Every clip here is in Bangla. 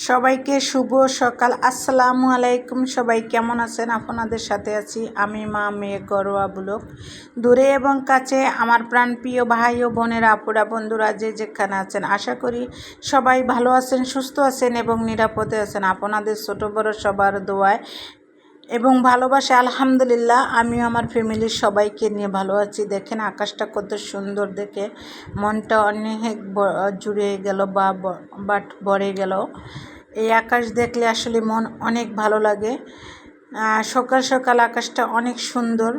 সবাইকে শুভ সকাল। আসসালামু আলাইকুম। সবাই কেমন আছেন? আপনাদের সাথে আছি আমি মা মেয়ে ঘরোয়া ব্লগ। দূরে এবং কাছে আমার প্রাণপ্রিয় ভাই ও বোনেরা, আপুরা, বন্ধুরা যে যেখানে আছেন, আশা করি সবাই ভালো আছেন, সুস্থ আছেন এবং নিরাপদে আছেন। আপনাদের ছোট বড় সবার দোয়ায় এবং ভালোবাসা আলহামদুলিল্লাহ আমিও আমার ফ্যামিলির সবাইকে নিয়ে ভালো আছি। দেখেন আকাশটা কত সুন্দর, দেখে মনটা অনেক জুড়ে গেল বাট ভরে গেল। এই আকাশ দেখলে আসলে মন অনেক ভালো লাগে। সকাল সকাল আকাশটা অনেক সুন্দর।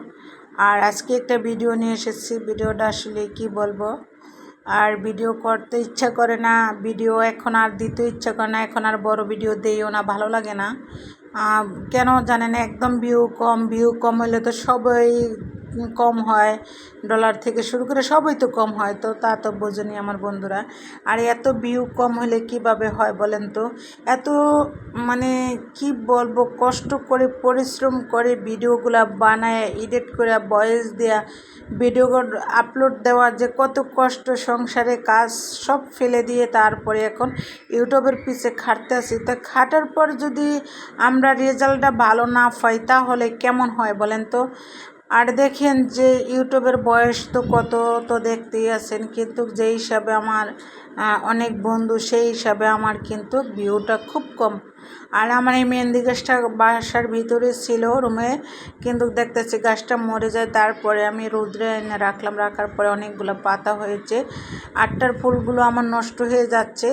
আর আজকে একটা ভিডিও নিয়ে এসেছি। ভিডিওটা আসলে কি বলবো, আর ভিডিও করতে ইচ্ছা করে না, ভিডিও এখন আর দিতে ইচ্ছা করে না, এখন আর বড় ভিডিও দিইও না, ভালো লাগে না। কেন জানেন, একদম ভিউ কম হলে তো সবাই কম হয়, ডলার থেকে শুরু করে সবই তো কম হয়, তো তা তো বোঝেনি আমার বন্ধুরা। আর এত ভিউ কম হলে কিভাবে হয় বলেন তো? এত মানে কি বলবো, কষ্ট করে পরিশ্রম করে ভিডিওগুলা বানায়, এডিট করে, ভয়েস দেওয়া, ভিডিও আপলোড দেওয়া, যে কত কষ্ট, সংসারে কাজ সব ফেলে দিয়ে তারপরে এখন ইউটিউবের পিছে খাটতে আসি। তা খাটার পর যদি আমরা রেজাল্টটা ভালো না পাই তাহলে কেমন হয় বলেন তো? আর দেখেন যে ইউটিউবের বয়স তো কত, তো দেখতেই আছেন, কিন্তু যেই হিসাবে আমার অনেক বন্ধু, সেই হিসাবে আমার কিন্তু ভিউটা খুব কম। আর আমার এই মেহেন্দি গাছটা বাসার ভিতরে ছিল রুমে, কিন্তু দেখতেছি গাছটা মরে যায়। তারপরে আমি রৌদ্রে এনে রাখলাম, রাখার পরে অনেকগুলো পাতা হয়েছে, আটটার ফুলগুলো আমার নষ্ট হয়ে যাচ্ছে।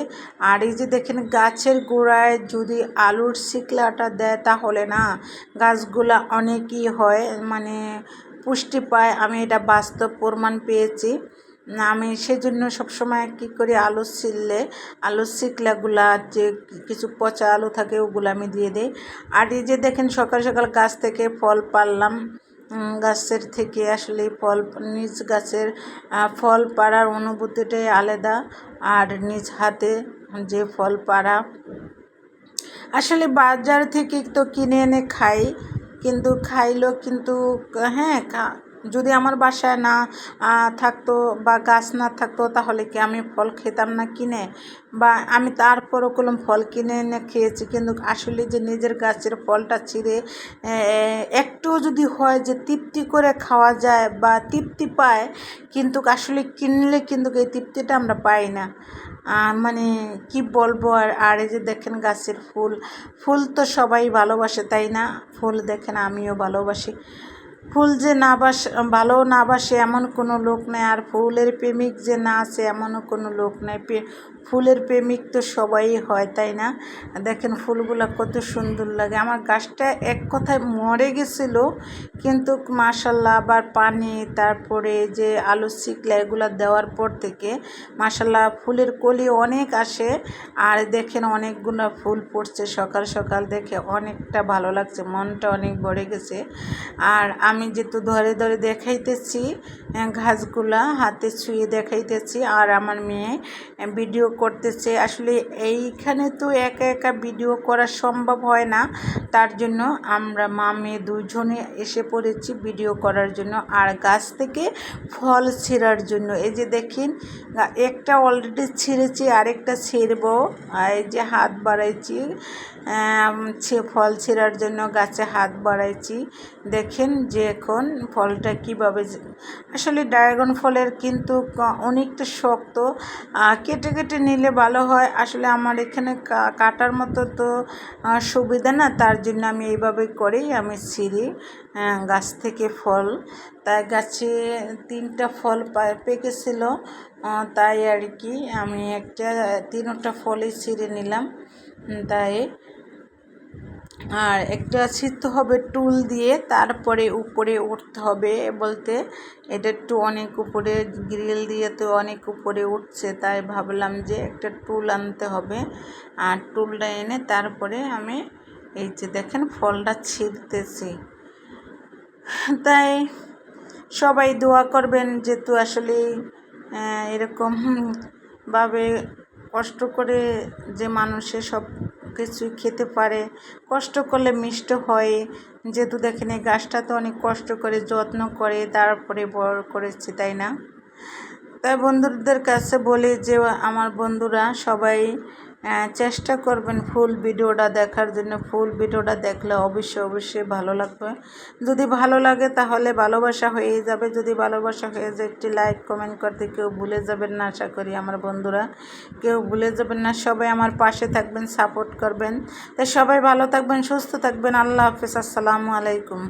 আর এই যে দেখেন গাছের গোড়ায় যদি আলুর শিকলাটা দেয় তাহলে না গাছগুলা অনেকই হয়, মানে পুষ্টি পায়। আমি এটা বাস্তব প্রমাণ পেয়েছি। আমি সেজন্য সবসময় কী করি, আলুর শিকলাগুলা, যে কিছু পচা আলু থাকে ওগুলো আমি দিয়ে দিই। আর এই যে দেখেন সকাল সকাল গাছ থেকে ফল পারলাম, গাছের থেকে আসলে ফল, নিজ গাছের ফল পাড়ার অনুভূতিটাই আলাদা। আর নিজ হাতে যে ফল পাড়া, আসলে বাজার থেকে তো কিনে এনে খাই, কিন্তু খাইলেও কিন্তু হ্যাঁ, যদি আমার বাসায় না থাকতো বা গাছ না থাকতো তাহলে কি আমি ফল খেতাম না কিনে? বা আমি তারপরও কোনো ফল কিনে এনে খেয়েছি, কিন্তু আসলে যে নিজের গাছের ফলটা ছিঁড়ে একটু যদি হয় যে তৃপ্তি করে খাওয়া যায় বা তৃপ্তি পায়, কিন্তু আসলে কিনলে কিন্তু এই তৃপ্তিটা আমরা পাই না। মানে কি বলবো। আর এই যে দেখেন গাছের ফুল তো সবাই ভালোবাসে, তাই না? ফুল দেখেন আমিও ভালোবাসি। ফুল যে ভালো না বাসে এমন কোনো লোক নেই, আর ফুলের প্রেমিক যে না আছে এমনও কোনো লোক নেই। ফুলের প্রেমিক তো সবাই হয়, তাই না? দেখেন ফুলগুলো কত সুন্দর লাগে। আমার গাছটা এক কথায় মরে গেছিলো, কিন্তু মাশাল্লাহ আবার পানি, তারপরে যে আলু শিকলা এগুলো দেওয়ার পর থেকে মাশাল্লাহ ফুলের কলি অনেক আসে। আর দেখেন অনেকগুলো ফুল পড়ছে সকাল সকাল, দেখে অনেকটা ভালো লাগছে, মনটা অনেক ভরে গেছে। আর আমি যেহেতু ধরে ধরে দেখাইতেছি ঘাসগুলা, হাতে ছুঁয়ে দেখাইতেছি, আর আমার মেয়ে ভিডিও করতেছে। আসলে এইখানে তো একা একা ভিডিও করা সম্ভব হয় না, তার জন্য আমরা মা মেয়ে দুজনে এসে পড়েছি ভিডিও করার জন্য আর গাছ থেকে ফল ছিঁড়ার জন্য। এই যে দেখেন একটা অলরেডি ছিঁড়েছি, আরেকটা ছিঁড়বো। এই যে হাত বাড়াইছি ফল ছিঁড়ার জন্য, গাছে হাত বাড়াইছি। দেখেন যে এখন ফলটা কীভাবে, আসলে ড্রাগন ফলের কিন্তু অনেকটা শক্ত, কেটে কেটে নিলে ভালো হয়। আসলে আমার এখানে কাটার মতো তো সুবিধা না, তার জন্য আমি এইভাবে করেই আমি ছিঁড়ি গাছ থেকে ফল। তাই গাছে 3টা ফল পেকেছিল, তাই আর কি আমি 3টা ফলই ছিঁড়ে নিলাম। তাই আর একটা ছিঁড়তে হবে টুল দিয়ে, তারপরে উপরে উঠতে হবে, বলতে এটা একটু অনেক উপরে, গ্রিল দিয়ে তো অনেক উপরে উঠছে, তাই ভাবলাম যে একটা টুল আনতে হবে। আর টুলটা এনে তারপরে আমি এই যে দেখেন ফলটা ছিঁড়তেছি। তাই সবাই দোয়া করবেন, যেহেতু আসলে এরকমভাবে কষ্ট করে যে মানুষে সব কিছুই খেতে পারে, কষ্ট করলে মিষ্ট হয়। যেহেতু দেখেন এই গাছটা তো অনেক কষ্ট করে যত্ন করে তারপরে বড় করেছি, তাই না? তাই বন্ধুদের কাছে বলি যে আমার বন্ধুরা সবাই চেষ্টা করবেন ফুল ভিডিওটা দেখার জন্য। ফুল ভিডিওটা দেখলে অবশ্যই ভালো লাগবে। যদি ভালো লাগে তাহলে ভালোবাসা হয়ে যাবে। যদি ভালোবাসা হয়ে যায় একটি লাইক কমেন্ট করতে কেউ ভুলে যাবেন না। আশা করি আমার বন্ধুরা কেউ ভুলে যাবেন না। সবাই আমার পাশে থাকবেন, সাপোর্ট করবেন। তাই সবাই ভালো থাকবেন, সুস্থ থাকবেন। আল্লাহ হাফেজ, আসসালামু আলাইকুম।